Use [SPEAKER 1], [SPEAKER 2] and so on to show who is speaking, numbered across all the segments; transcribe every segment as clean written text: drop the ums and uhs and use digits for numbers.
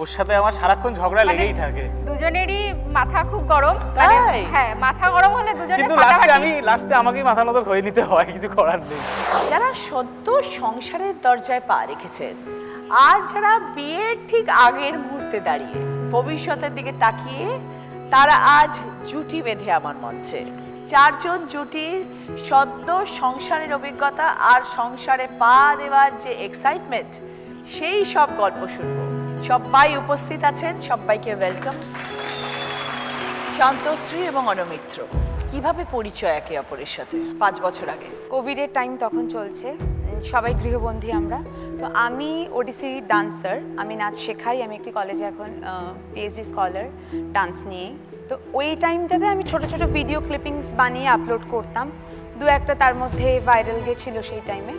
[SPEAKER 1] ওর সাথে আমার সারাক্ষণ ঝগড়া লেগেই থাকে।
[SPEAKER 2] দুজনেরই মাথা খুব গরম,
[SPEAKER 3] তাই?
[SPEAKER 2] হ্যাঁ মাথা গরম হলে দুজনে
[SPEAKER 1] কিন্তু লাস্টে আমাকেই মাথার মতো হয়ে নিতে হয়, কিছু করার নেই।
[SPEAKER 3] যারা সদ্য সংসারের দরজায় পা রেখেছেন আর যারা বিয়ের ঠিক আগের মুহূর্তে দাঁড়িয়ে ভবিষ্যতের দিকে তাকিয়ে, তারা আজ জুটি বেঁধে আমার মঞ্চে। চারজন জুটির সদ্য সংসারের অভিজ্ঞতা আর সংসারে পা দেওয়ার যে এক্সাইটমেন্ট, সেই সব গল্প শুনবো। সবাই উপস্থিত আছেন, সবাইকে ওয়েলকাম। শান্তশ্রী এবং অনমিত্র, কিভাবে পরিচয় একে অপরের সাথে 5 বছর আগে?
[SPEAKER 2] কোভিডের টাইম তখন চলছে, সবাই গৃহবন্দী আমরা। তো আমি ওডিসি ডান্সার, আমি নাচ শেখাই, আমি একটি কলেজে এখন পিএইচডি স্কলার ডান্স নিয়ে। তো ওই টাইমটাতে আমি ছোট ছোট ভিডিও ক্লিপিংস বানিয়ে আপলোড করতাম, দু একটা তার মধ্যে ভাইরাল গেছিল সেই টাইমে,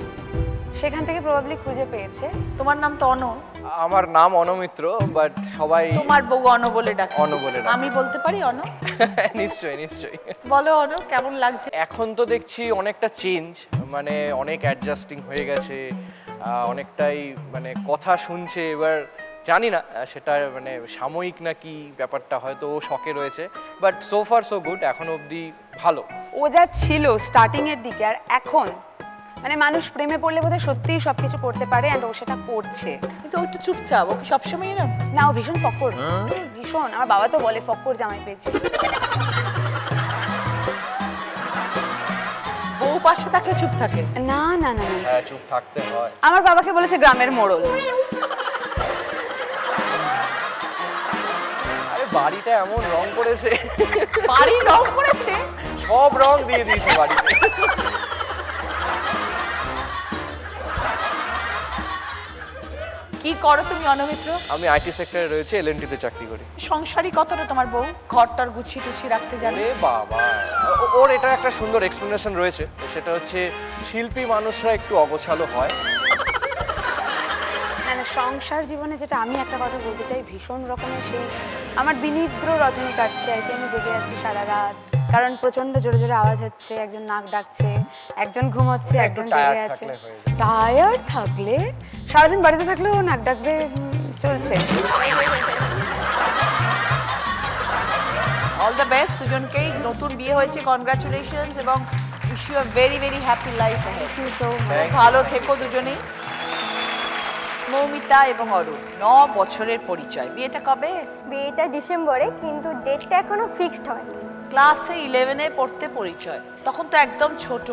[SPEAKER 2] সেখান থেকে প্রবাবলি খুঁজে পেয়েছে।
[SPEAKER 3] তোমার নাম তো অন?
[SPEAKER 4] আমার নাম অনমিত্র, বাট সবাই
[SPEAKER 3] তোমার বউ অন বলে ডাকে?
[SPEAKER 4] অন বলে ডাকে।
[SPEAKER 3] আমি বলতে পারি অন?
[SPEAKER 4] নিশ্চয়ই নিশ্চয়ই।
[SPEAKER 3] বলো অন, কেমন লাগছে?
[SPEAKER 4] এখন তো দেখছি অনেকটা চেঞ্জ, মানে অনেক অ্যাডজাস্টিং হয়ে গেছে, অনেকটাই মানে কথা শুনছে। এবার জানি না সেটা মানে সাময়িক নাকি ব্যাপারটা, হয়তো ও শখে রয়েছে, but so far so good, এখন অবধি ভালো।
[SPEAKER 2] ও যা ছিল স্টার্টিং এর দিকে আর এখন, মানে মানুষ প্রেমে পড়লে বোধহয় সত্যিই সবকিছু করতে পারে, অ্যান্ড ও সেটা করছে।
[SPEAKER 3] কিন্তু ও একটু চুপচাপ, ও কি সবসময় এরকম?
[SPEAKER 2] না, ও ভীষণ ফক্কর, ভীষণ। আমার বাবা তো বলে ফক্কর জামাই পেয়েছি।
[SPEAKER 3] বউ পাশে থাকলে চুপ থাকে?
[SPEAKER 2] না না না না,
[SPEAKER 4] হ্যাঁ, চুপ থাকতে হয়।
[SPEAKER 2] আমার বাবাকে বলেছে গ্রামের মোড়ল।
[SPEAKER 4] আরে বাড়িটা এমন রং করেছে,
[SPEAKER 3] বাড়ি রং করেছে,
[SPEAKER 4] সব রং দিয়ে দিয়েছে বাড়িতে।
[SPEAKER 3] কি করো তুমি অনমিত্র?
[SPEAKER 4] আমি আইটি সেক্টরে রয়েছে, এলএনটিতে চাকরি করি।
[SPEAKER 3] সংসারী কতটা তোমার বউ? ঘরটার গুছিয়ে টুছিয়ে রাখতে জানে?
[SPEAKER 4] আরে বাবা, ওর এটা একটা সুন্দর এক্সপ্লেনেশন রয়েছে, তো সেটা হচ্ছে শিল্পী মানুষরা একটু অগোছালো হয়।
[SPEAKER 2] মানে সংসার জীবনে যেটা আমি একটা কথা বলতে চাই, ভীষণ রকমের সেই আমার বিনিদ্র রজনী কাটছে আর কি। আমি জেগে আছি সারা রাত, কারণ প্রচন্ড জোরে জোরে আওয়াজ হচ্ছে, একজন নাক ডাকছে, একজন ঘুমোচ্ছে, একজন জেগে আছে। টায়ার্ড থাকলে সারাদিন বাড়িতে থাকলেও নাক ডাকবে, চলছে।
[SPEAKER 3] অল দ্য বেস্ট দুজনকেই, নতুন বিয়ে হয়েছে, কনগ্রাচুলেশনস, এবং wish you a very very happy life ahead. ভালো থেকো দুজনেই। মৌমিতা এবং অরুণ, 9 বছরের পরিচয়। বিয়েটা কবে?
[SPEAKER 5] বিয়েটা ডিসেম্বরে, কিন্তু ডেটটা এখনো ফিক্সড হয়নি।
[SPEAKER 3] ক্লাসে 11-এ পড়তে পরিচয়, তখন তো একদম ছোট,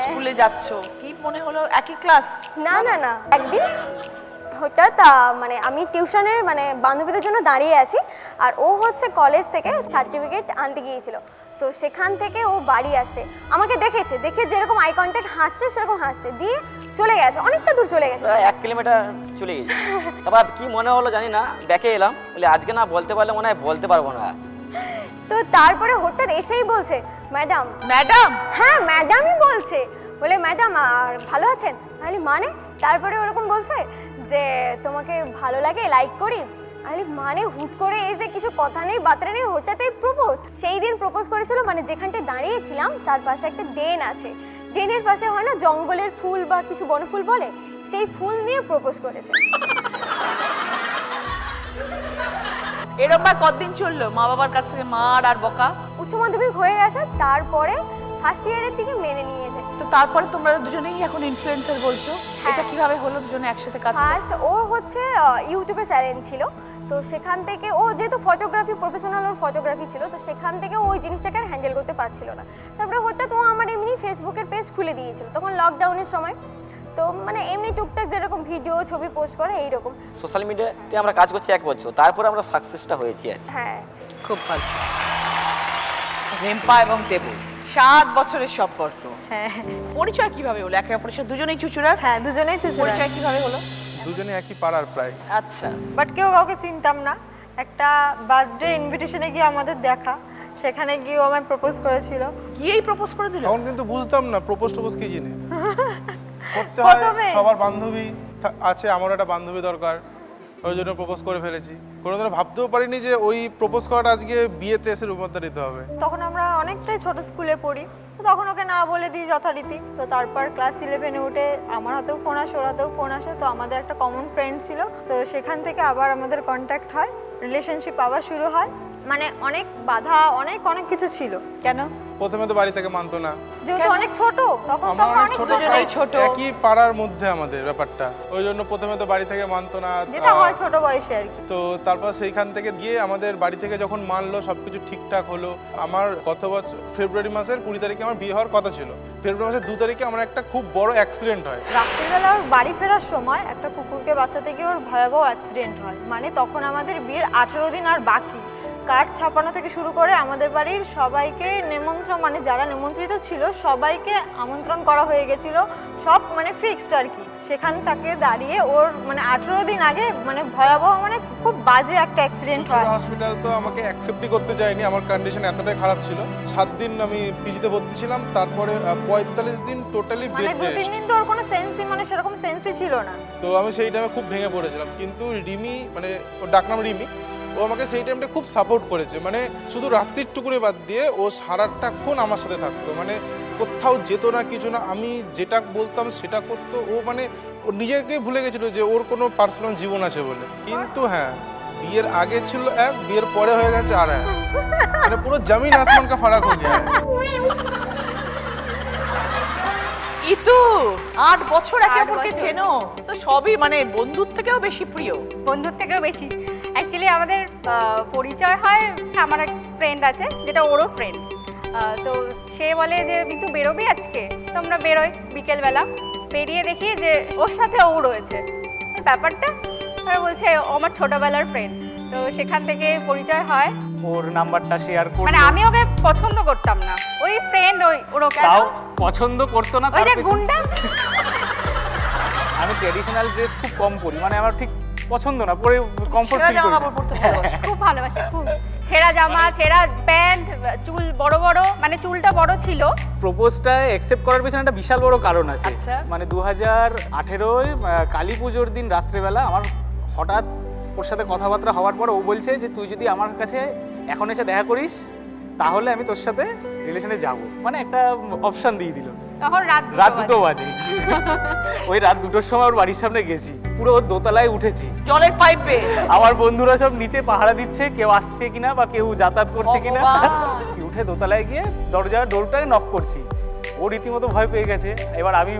[SPEAKER 3] স্কুলে যাচ্ছ। কি মনে হলো একই ক্লাস?
[SPEAKER 5] না না না, একদিন হঠাৎ মানে আমি টিউশনের মানে বান্ধবীদের জন্য দাঁড়িয়ে আছি, আর ও হচ্ছে কলেজ থেকে সার্টিফিকেট আনতে গিয়েছিল। তো সেখান থেকে ও বাড়ি আসছে, আমাকে দেখেছে, দেখে যেরকম আই কন্ট্যাক্ট হাসছে সেরকম হাসছে, দিয়ে চলে গেছে, অনেকটা দূর চলে গেছে,
[SPEAKER 6] প্রায় 1 কিলোমিটার চলে গেছি। তারপর কি মনে হলো জানি না, ব্যাকে এলাম, বলে আজকে না বলতে পারলে মনে হয় বলতে পারবো না।
[SPEAKER 5] তো তারপরে হঠাৎ এসেই বলছে, ম্যাডাম।
[SPEAKER 3] ম্যাডাম?
[SPEAKER 5] হ্যাঁ ম্যাডামই বলছে, বলে ম্যাডাম আর ভালো আছেন? আরে মানে? তারপরে ওরকম বলছে যে তোমাকে ভালো লাগে, লাইক করি। আরে মানে হুট করে এই যে কিছু কথা নেই বার্তা নেই, হঠাৎই প্রপোজ। সেই দিন প্রপোজ করেছিল, মানে যেখানটা দাঁড়িয়েছিলাম তার পাশে একটা ড্রেন আছে, ড্রেনের পাশে হয় না জঙ্গলের ফুল বা কিছু বনফুল বলে, সেই ফুল নিয়ে প্রপোজ করেছে।
[SPEAKER 3] এরকম আর কতদিন চললো? মা বাবার কাছ থেকে মার আর বকা?
[SPEAKER 5] উচ্চ মাধ্যমিক হয়ে গেছে, তারপরে ফার্স্ট ইয়ারের দিকে মেনে নিয়েছে।
[SPEAKER 3] তো তারপরে তোমরা দুজনেই এখন ইনফ্লুয়েন্সার বলছো,
[SPEAKER 5] হ্যাঁ।
[SPEAKER 3] এটা কিভাবে হলো দুজনে একসাথে কাজ?
[SPEAKER 5] ফার্স্ট ও হচ্ছে ইউটিউবে চ্যানেল ছিল, তো সেখান থেকে ও যেহেতু ফটোগ্রাফি প্রফেশনাল, ওর ফটোগ্রাফি ছিল, তো সেখান থেকে ওই জিনিসটাকে আর হ্যান্ডেল করতে পারছিল না। তারপরে হঠাৎ ও আমার এমনি ফেসবুকের পেজ খুলে দিয়েছিল, তখন লকডাউনের সময়। তো মানে এমনি টুকটাক যেরকম ভিডিও ছবি পোস্ট করে এইরকম।
[SPEAKER 6] সোশ্যাল মিডিয়াতে আমরা কাজ করছি 1 বছর, তারপরে আমরা সাকসেসটা হয়েছি আর কি।
[SPEAKER 5] হ্যাঁ,
[SPEAKER 3] খুব ভালো। রেম্পা এবং দেবু, 7 বছরের সম্পর্ক।
[SPEAKER 5] হ্যাঁ
[SPEAKER 3] পরিচয় কিভাবে হলো একে অপরের সাথে? দুজনেই চুচুড়ার?
[SPEAKER 5] হ্যাঁ, দুজনেই চুচুড়া।
[SPEAKER 3] পরিচয় কিভাবে হলো?
[SPEAKER 7] দুজনে একই পাড়ার প্রায়।
[SPEAKER 3] আচ্ছা,
[SPEAKER 8] বাট কেউ কাউকে চিনতাম না। একটা বার্থডে ইনভিটেশনে গিয়ে আমাদের দেখা, সেখানে গিয়ে ও আমায় প্রপোজ করেছিল।
[SPEAKER 3] গিয়েই প্রপোজ করে দিল?
[SPEAKER 7] তখন কিন্তু বুঝতাম না প্রপোজ কি জিনিস। করতে হয়,
[SPEAKER 8] প্রথমে
[SPEAKER 7] সবার বান্ধবী আছে, আমারও একটা বান্ধবী দরকার। ওই জন্য প্রপোজ করে ফেলেছি। কোনোদিনও ভাবতেও পারিনি যে ওই প্রপোজ করাটা আজকে বিয়েতে এসে রূপান্তরিত হবে।
[SPEAKER 8] তখন আমরা অনেকটাই ছোট স্কুলে পড়ি, তো তখন ওকে না বলে দিই যথারীতি। তো তারপর ক্লাস 11-এ উঠে আমার হাতেও ফোন আসে, ওর হাতেও ফোন আসে। তো আমাদের একটা কমন ফ্রেন্ড ছিল, তো সেখান থেকে আবার আমাদের কন্ট্যাক্ট হয়, রিলেশনশিপ আবার শুরু হয়। মানে অনেক বাধা, অনেক অনেক কিছু ছিল।
[SPEAKER 3] কেন?
[SPEAKER 7] প্রথমে তো বাড়ি থেকে মানতো না,
[SPEAKER 8] যেহেতু অনেক ছোট, তখন তো
[SPEAKER 7] আমরা
[SPEAKER 8] আমরা
[SPEAKER 7] অনেক
[SPEAKER 8] অনেক
[SPEAKER 7] ছোট,
[SPEAKER 8] ছোট,
[SPEAKER 7] প্রায়
[SPEAKER 3] ছোট।
[SPEAKER 7] একই পাড়ার মধ্যে আমাদের ব্যাপারটা। ওই জন্য প্রথমে তো বাড়ি থেকে মানতো না।
[SPEAKER 8] যেটা হয় ছোট বয়সে আর কি।
[SPEAKER 7] তো তারপর সেইখান থেকে গিয়ে আমাদের বাড়ি থেকে যখন মানলো, সবকিছু ঠিকঠাক হলো। আমার গত বছর ফেব্রুয়ারি মাসের 20 তারিখে আমার বিয়ে হওয়ার কথা ছিল। ফেব্রুয়ারি মাসের 2 তারিখে আমার একটা খুব বড় অ্যাক্সিডেন্ট হয়।
[SPEAKER 8] রাত্রিবেলা ওর বাড়ি ফেরার সময় একটা কুকুরকে বাঁচাতে গিয়ে ওর ভয়াবহ অ্যাক্সিডেন্ট হয়। মানে তখন আমাদের বিয়ের 18 দিন আর বাকি। কার্ড ছাপানো থেকে শুরু করে আমাদের বাড়ির সবাইকে নিমন্ত্রণ, মানে যারা নিমন্ত্রিত ছিল সবাইকে আমন্ত্রণ করা হয়ে গেছিল, সব মানে ফিক্সড আর কি। সেখান থেকে দাঁড়িয়ে ওর মানে 18 দিন আগে মানে ভয়াবহ, মানে খুব বাজে একটা অ্যাক্সিডেন্ট হয়।
[SPEAKER 7] হসপিটাল তো আমাকে অ্যাকসেপ্টই করতে চায়নি, আমার কন্ডিশন এতটাই খারাপ ছিল। 7 দিন আমি পিজিতে ভর্তি ছিলাম, তারপরে 45 দিন টোটালি
[SPEAKER 8] মানে
[SPEAKER 7] বেড
[SPEAKER 8] 2-3 দিন তো ওর কোনো সেন্সই, মানে সেরকম সেন্সই ছিল না।
[SPEAKER 7] তো আমি সেই টাইমে খুব ভেঙে পড়েছিলাম। কিন্তু রিমি, মানে ওর ডাকনাম রিমি, ও আমাকে সেই টাইমটা খুব সাপোর্ট করেছে। মানে শুধু রাত্রিটুকুনি বাদ দিয়ে ও সারাটাক্ষণ আমার সাথে থাকতো। মানে কোথাও যেত না, কিছু না, আমি যেটা বলতাম সেটা করতো। ও মানে ও নিজেকে ভুলে গেছিলো যে ওর কোনো পার্সোনাল জীবন আছে বলে। কিন্তু হ্যাঁ, বিয়ের আগে ছিল এক, বিয়ের পরে হয়ে গেছে আর এক। মানে পুরো জমিন আসমান কা ফারাক হয়ে গেছে।
[SPEAKER 3] ইতু 8 বছর একে
[SPEAKER 2] 8
[SPEAKER 3] অপরকে
[SPEAKER 2] বছর।
[SPEAKER 3] চেনো, তো সবই মানে বন্ধুর থেকেও বেশি প্রিয়।
[SPEAKER 9] বন্ধুর থেকেও বেশি। অ্যাকচুয়ালি আমাদের পরিচয় হয়, আমার এক ফ্রেন্ড আছে যেটা ওরও ফ্রেন্ড। তো সে বলে যে মিতু বেরোবি আজকে, তো আমরা বেরোই বিকেলবেলা। বেরিয়ে দেখি যে ওর সাথে ও রয়েছে। ব্যাপারটা ওরা বলছে ও আমার ছোটবেলার ফ্রেন্ড। তো সেখান থেকে পরিচয় হয়।
[SPEAKER 1] ওর নাম্বারটা শেয়ার করে,
[SPEAKER 9] মানে আমি ওকে পছন্দ করতাম না, ওই ফ্রেন্ড ওর ওকে
[SPEAKER 1] তাও পছন্দ করতো না।
[SPEAKER 9] ওই
[SPEAKER 1] তার
[SPEAKER 9] যে
[SPEAKER 1] পেছনে-
[SPEAKER 9] গুন্ডা।
[SPEAKER 1] আমি ট্রেডিশনাল ড্রেস খুব কম পরি, মানে আমার ঠিক পছন্দ না, পরে কমফোর্ট
[SPEAKER 3] ছেঁড়া
[SPEAKER 1] ফিল
[SPEAKER 3] জামা
[SPEAKER 1] করি
[SPEAKER 3] কাপড় পরতে
[SPEAKER 1] না।
[SPEAKER 3] ভালোবাসে।
[SPEAKER 9] খুব ভালোবাসে, খুব। ছেঁড়া জামা, ছেঁড়া প্যান্ট, চুল বড় বড়, মানে চুলটা বড় ছিল।
[SPEAKER 1] প্রপোজটা অ্যাকসেপ্ট করার পিছনে একটা বিশাল বড় কারণ আছে।
[SPEAKER 3] আচ্ছা।
[SPEAKER 1] মানে 2018 কালী পুজোর দিন রাত্রেবেলা আমার হঠাৎ ওর সাথে কথাবার্তা হওয়ার পর ও বলছে যে তুই যদি আমার কাছে এখন এসে দেখা করিস তাহলে আমি তোর সাথে রিলেশনে যাব। মানে একটা অপশন দিয়ে দিল।
[SPEAKER 9] তখন রাত
[SPEAKER 1] রাত
[SPEAKER 9] 2
[SPEAKER 1] 2টো বাজে। ওই রাত 2টোর সময় ওর বাড়ির সামনে গেছি, পুরো ওর দোতলায় উঠেছি।
[SPEAKER 3] জলের পাইপে
[SPEAKER 1] আমার বন্ধুরা সব নিচে পাহারা দিচ্ছে, কেউ আসছে কিনা বা কেউ যাতায়াত করছে কিনা।
[SPEAKER 3] ভগবান।
[SPEAKER 1] উঠে দোতলায় গিয়ে ডোরটাকে নক করছি। ও রীতিমতো ভয় পেয়ে গেছে। এবার আমি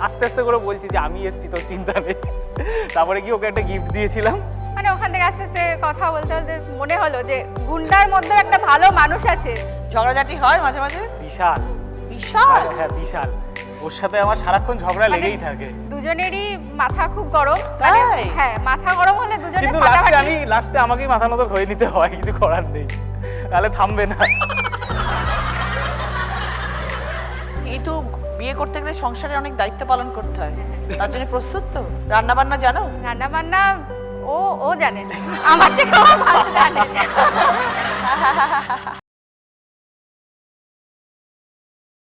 [SPEAKER 1] আস্তে আস্তে করে বলছি যে আমি এসছি, তোর চিন্তা নেই। তারপরে গিয়ে ওকে একটা গিফট দিয়েছিলাম।
[SPEAKER 9] মানে ওখান থেকে আস্তে আস্তে কথা বলতে বলতে মনে হলো যে গুন্ডার মধ্যে একটা ভালো মানুষ আছে।
[SPEAKER 3] ঝগড়াঝাটি হয় মাঝে মাঝে।
[SPEAKER 1] বিশাল
[SPEAKER 3] বিশাল।
[SPEAKER 1] হ্যাঁ বিশাল। ওর সাথে আমার সারাক্ষণ ঝগড়া লেগেই থাকে।
[SPEAKER 9] দুজনেরই মাথা খুব গরম। মানে
[SPEAKER 3] তাই?
[SPEAKER 9] হ্যাঁ, মাথা গরম হলে দুজনে
[SPEAKER 1] কিন্তু লাস্টে আমাকেই মাথা মতো হয়ে নিতে হয়, কিছু করার নেই, তাহলে থামবে না।
[SPEAKER 3] এই তো বিয়ে করতে গেলে সংসারে অনেক দায়িত্ব পালন করতে হয়, তার জন্য প্রস্তুত তো? রান্না বান্না জানো?
[SPEAKER 9] রান্না বান্না ও জানে, আমার থেকে ও ভালো জানে।